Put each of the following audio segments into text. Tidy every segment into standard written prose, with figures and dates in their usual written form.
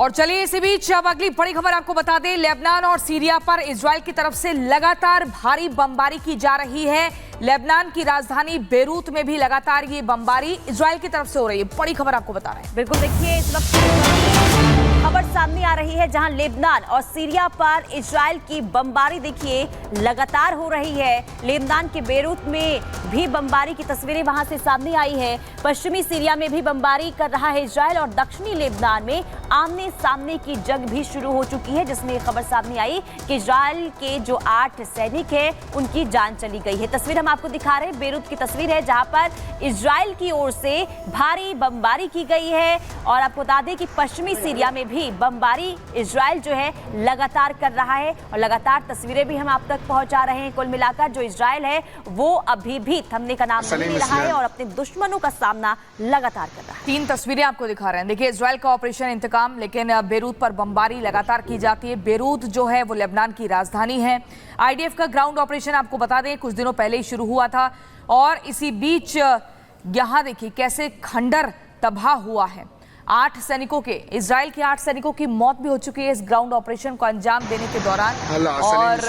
और चलिए इसी बीच अब अगली बड़ी खबर आपको बता दें, लेबनान और सीरिया पर इजराइल की तरफ से लगातार भारी बमबारी की जा रही है। लेबनान की राजधानी बेरूत में भी लगातार ये बमबारी इजराइल की तरफ से हो रही है। बड़ी खबर आपको बता रहे हैं। बिल्कुल, देखिए इस वक्त खबर सामने आ रही है जहां लेबनान और सीरिया पर इजराइल की बमबारी देखिए लगातार हो रही है। लेबनान के बेरूत में भी बमबारी की तस्वीरें वहां से सामने आई है। पश्चिमी सीरिया में भी बमबारी कर रहा है इजराइल और दक्षिणी लेबनान में आमने सामने की जंग भी शुरू हो चुकी है, जिसमें खबर सामने आई कि इजराइल के जो 8 सैनिक हैं उनकी जान चली गई है। तस्वीर हम आपको दिखा रहे हैं, बेरूत की तस्वीर है जहां पर इजराइल की ओर से भारी बमबारी की गई है। और आपको बता दें कि पश्चिमी सीरिया में भी बमबारी इजराइल जो है लगातार कर रहा है और लगातार तस्वीरें भी हम आप तक पहुंचा रहे हैं। कुल मिलाकर जो इजराइल है वो अभी भी थमने का नाम नहीं ले रहा है और अपने दुश्मनों का सामना लगातार कर रहा है। 3 तस्वीरें आपको दिखा रहे हैं। देखिए इजराइल का ऑपरेशन इंतकाम, लेकिन बेरूत पर बमबारी लगातार की जाती है। बेरूत जो है वो लेबनान की राजधानी है। आईडीएफ का ग्राउंड ऑपरेशन आपको बता दें कुछ दिनों पहले ही शुरू हुआ था और इसी बीच यहां देखिए कैसे खंडर तबाह हुआ है। 8 सैनिकों के, इजराइल के 8 सैनिकों की मौत भी हो चुकी है इस ग्राउंड ऑपरेशन को अंजाम देने के दौरान। और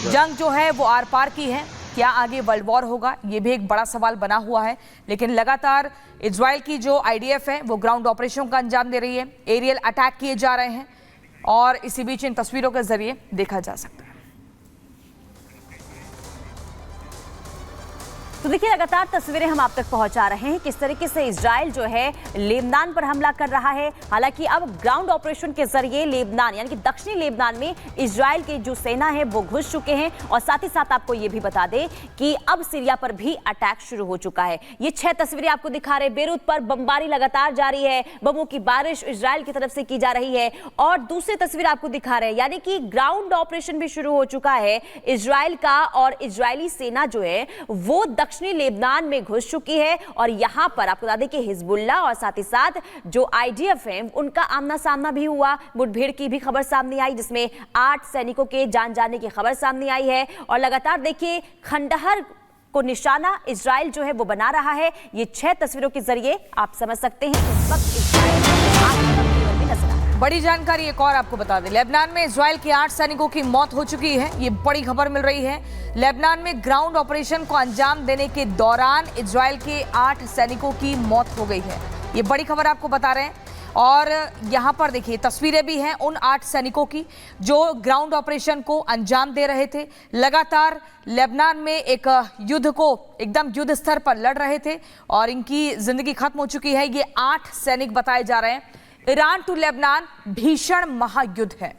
जंग जो है वो आर पार की है। क्या आगे वर्ल्ड वॉर होगा, ये भी एक बड़ा सवाल बना हुआ है। लेकिन लगातार इजराइल की जो आईडीएफ है वो ग्राउंड ऑपरेशन का अंजाम दे रही है। एरियल अटैक किए जा रहे हैं और इसी बीच इन तस्वीरों के जरिए देखा जा सकता है। तो देखिए लगातार तस्वीरें हम आप तक पहुंचा रहे हैं किस तरीके से इजराइल जो है लेबनान पर हमला कर रहा है। हालांकि अब ग्राउंड ऑपरेशन के जरिए लेबनान यानी कि दक्षिणी लेबनान में इजराइल की जो सेना है वो घुस चुके हैं। और साथ ही साथ आपको ये भी बता दें कि अब सीरिया पर भी अटैक शुरू हो चुका है। ये 6 तस्वीरें आपको दिखा रहे हैं। बेरूत पर बमबारी लगातार जारी है, बमों की बारिश इजराइल की तरफ से की जा रही है। और दूसरी तस्वीर आपको दिखा रहे हैं यानी कि ग्राउंड ऑपरेशन भी शुरू हो चुका है इजराइल का और इजरायली सेना जो है वो दक्षिणी लेबनान में घुस चुकी है। और यहां पर आपको बता दें कि हिजबुल्ला और साथ ही साथ जो आईडीएफ है उनका आमना सामना भी हुआ। मुठभेड़ की भी खबर सामने आई जिसमें 8 सैनिकों के जान जाने की खबर सामने आई है। और लगातार देखिए खंडहर को निशाना इजराइल जो है वो बना रहा है। ये 6 तस्वीरों के जरिए आप समझ सकते हैं इस वक्त इजराइल बड़ी जानकारी एक और आपको बता दें, लेबनान में इजराइल के 8 सैनिकों की मौत हो चुकी है। ये बड़ी खबर मिल रही है। लेबनान में ग्राउंड ऑपरेशन को अंजाम देने के दौरान इजराइल के 8 सैनिकों की मौत हो गई है। ये बड़ी खबर आपको बता रहे हैं। और यहाँ पर देखिए तस्वीरें भी हैं उन 8 सैनिकों की जो ग्राउंड ऑपरेशन को अंजाम दे रहे थे। लगातार लेबनान में एक युद्ध को एकदम युद्ध स्तर पर लड़ रहे थे और इनकी जिंदगी खत्म हो चुकी है। ये 8 सैनिक बताए जा रहे हैं। ईरान टू लेबनान भीषण महायुद्ध है।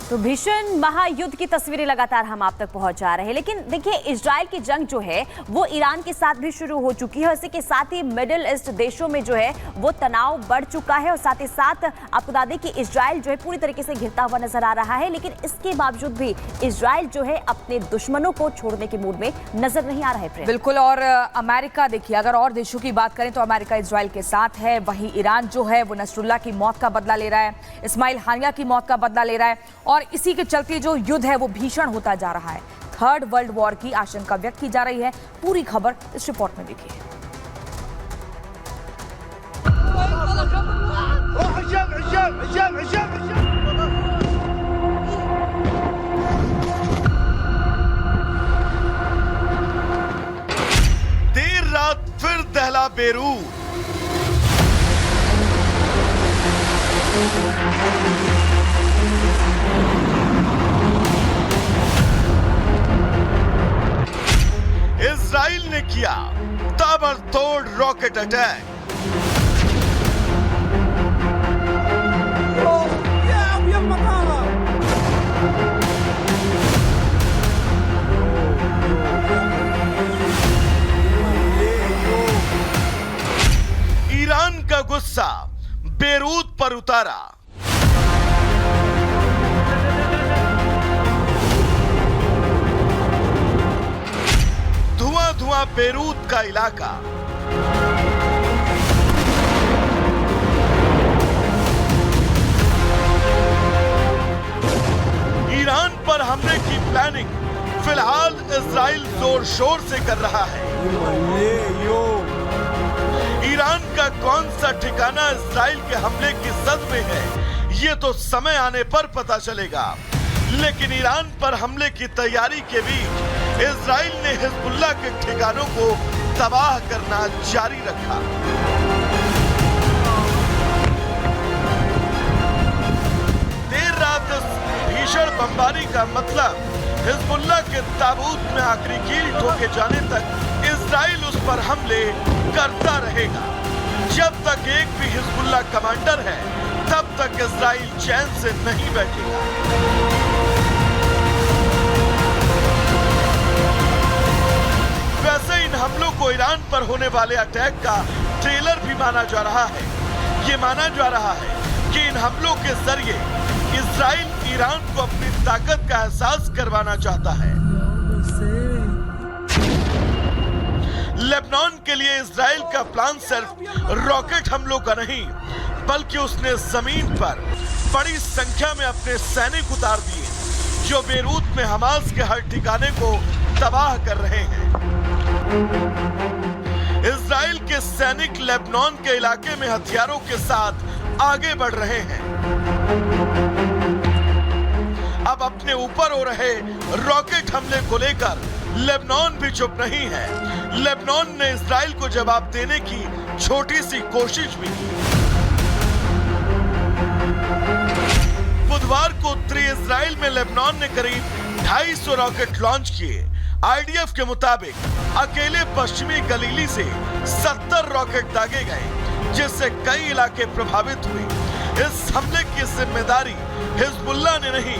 तो भीषण महायुद्ध की तस्वीरें लगातार हम आप तक पहुंचा रहे हैं। लेकिन देखिए इजराइल की जंग जो है वो ईरान के साथ भी शुरू हो चुकी है और इसी के साथ ही मिडिल ईस्ट देशों में जो है वो तनाव बढ़ चुका है। और साथ ही साथ आपको बता दें कि इजराइल जो है पूरी तरीके से घिरता हुआ नजर आ रहा है। लेकिन इसके बावजूद भी इजराइल जो है अपने दुश्मनों को छोड़ने के मूड में नजर नहीं आ रहा है। बिल्कुल। और अमेरिका देखिए, अगर और देशों की बात करें तो अमेरिका इजराइल के साथ है। वहीं ईरान जो है वो नसरुल्लाह की मौत का बदला ले रहा है, इस्माइल हानिया की मौत का बदला ले रहा है। और इसी के चलते जो युद्ध है वो भीषण होता जा रहा है। 3rd वर्ल्ड वॉर की आशंका व्यक्त की जा रही है। पूरी खबर इस रिपोर्ट में देखिए। देर रात फिर दहला बेरूत। इजराइल ने किया ताबड़तोड़ रॉकेट अटैक। ईरान का गुस्सा बेरूत पर उतारा। धुआं बेरूत का इलाका। ईरान पर हमले की प्लानिंग फिलहाल इजराइल जोर शोर से कर रहा है। ईरान का कौन सा सा ठिकाना इजराइल के हमले की जद में है, ये तो समय आने पर पता चलेगा। लेकिन ईरान पर हमले की तैयारी के बीच इजराइल ने हिजबुल्लाह के ठिकानों को तबाह करना जारी रखा। देर रात भीषण बमबारी का मतलब हिजबुल्लाह के ताबूत में आखिरी कील ठोके जाने तक इजराइल उस पर हमले करता रहेगा। जब तक एक भी हिजबुल्लाह कमांडर है, तब तक इजराइल चैन से नहीं बैठेगा। वैसे इन हमलों को ईरान पर होने वाले अटैक का ट्रेलर भी माना जा रहा है। ये माना जा रहा है कि इन हमलों के जरिए इजराइल ईरान को अपनी ताकत का एहसास करवाना चाहता है। लेबनान के लिए इजराइल का प्लान सिर्फ रॉकेट हमलों का नहीं, बल्कि उसने जमीन पर बड़ी संख्या में अपने सैनिक उतार दिए, जो बेरूत में हमास के हर ठिकाने को तबाह कर रहे हैं। इजराइल के सैनिक लेबनान के इलाके में हथियारों के साथ आगे बढ़ रहे हैं। अब अपने ऊपर हो रहे रॉकेट हमले को लेकर लेबनान भी चुप नहीं है। लेबनान ने इजराइल को जवाब देने की छोटी सी कोशिश भी की। बुधवार को उत्तरी इजराइल में लेबनान ने करीब 250 रॉकेट लॉन्च किए। आईडीएफ के मुताबिक अकेले पश्चिमी गलीली से 70 रॉकेट दागे गए, जिससे कई इलाके प्रभावित हुए। इस हमले की जिम्मेदारी हिजबुल्लाह ने नहीं,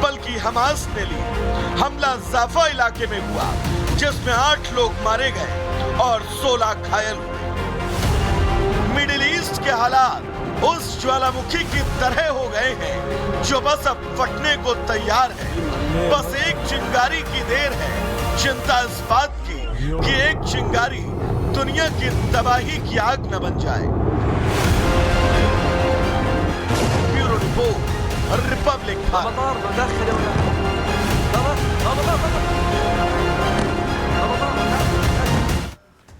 बल्कि हमास ने ली। हमला जाफा इलाके में हुआ, जिसमें 8 लोग मारे गए और 16 घायल हुए। मिडिल ईस्ट के हालात उस ज्वालामुखी की तरह हो गए हैं, जो बस अब फटने को तैयार है। बस एक चिंगारी की देर है। चिंता इस बात की कि एक चिंगारी दुनिया की तबाही की आग न बन जाए। ब्यूरो रिपोर्ट, रिपब्लिक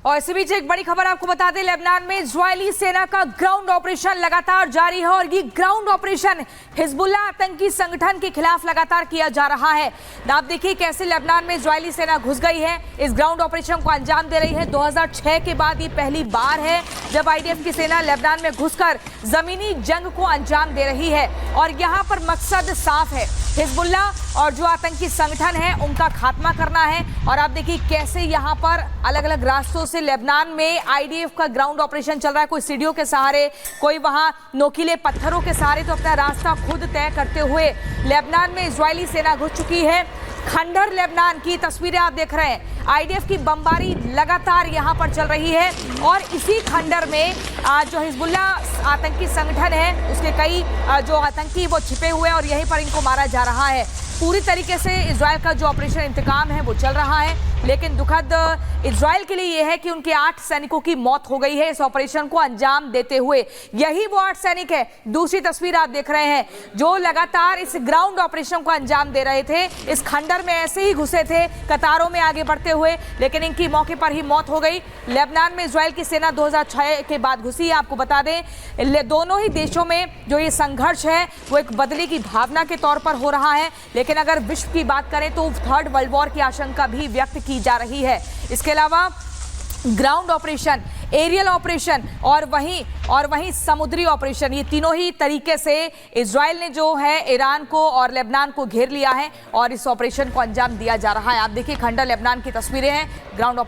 और इसी बीच एक बड़ी खबर आपको बता दें, लेबनान में इजरायली सेना का ग्राउंड ऑपरेशन लगातार जारी है और ये ग्राउंड ऑपरेशन हिजबुल्लाह आतंकी संगठन के खिलाफ लगातार किया जा रहा है। आप देखिए कैसे लेबनान में इजरायली सेना घुस गई है, इस ग्राउंड ऑपरेशन को अंजाम दे रही है। 2006 के बाद ये पहली बार है जब आईडीएफ की सेना लेबनान में घुसकर जमीनी जंग को अंजाम दे रही है और यहाँ पर मकसद साफ है, हिजबुल्लाह और जो आतंकी संगठन है उनका खात्मा करना है। और आप देखिए कैसे यहाँ पर अलग अलग रास्तों से लेबनान में आईडीएफ का ग्राउंड ऑपरेशन चल रहा है। कोई सीढ़ियों के सहारे, कोई वहां नोकीले पत्थरों के सहारे, तो अपना रास्ता खुद तय करते हुए लेबनान में इजरायली सेना घुस चुकी है। खंडर लेबनान की तस्वीरें आप देख रहे हैं। आईडीएफ की बमबारी लगातार यहां पर चल रही है और इसी खंडर में जो हिजबुल्लाह आतंकी संगठन है उसके कई जो आतंकी वो छिपे हुए हैं और यहीं पर इनको मारा जा रहा है। पूरी तरीके से इजराइल का जो ऑपरेशन इंतकाम है वो चल रहा है, लेकिन दुखद इजराइल के लिए यह है कि उनके 8 सैनिकों की मौत हो गई है इस ऑपरेशन को अंजाम देते हुए। यही वो 8 सैनिक है। दूसरी तस्वीर आप देख रहे हैं जो लगातार इस ग्राउंड ऑपरेशन को अंजाम दे रहे थे, इस खंडर में ऐसे ही घुसे थे कतारों में आगे बढ़ते हुए, लेकिन इनकी मौके पर ही मौत हो गई। लेबनान में इजराइल की सेना 2006 के बाद घुसी है। आपको बता दें दोनों ही देशों में जो ये संघर्ष है वो एक बदले की भावना के तौर पर हो रहा है, लेकिन अगर विश्व की बात करें तो 3rd वर्ल्ड वॉर की आशंका भी व्यक्त की जा रही है। इसके अलावा ग्राउंड ऑपरेशन, एरियल ऑपरेशन और वहीं समुद्री ऑपरेशन, ये तीनों ही तरीके से इजराइल ने जो है ईरान को और लेबनान को घेर लिया है और इस ऑपरेशन को अंजाम दिया जा रहा है। आप देखिए खंडर लेबनान की तस्वीरें हैं। ग्राउंड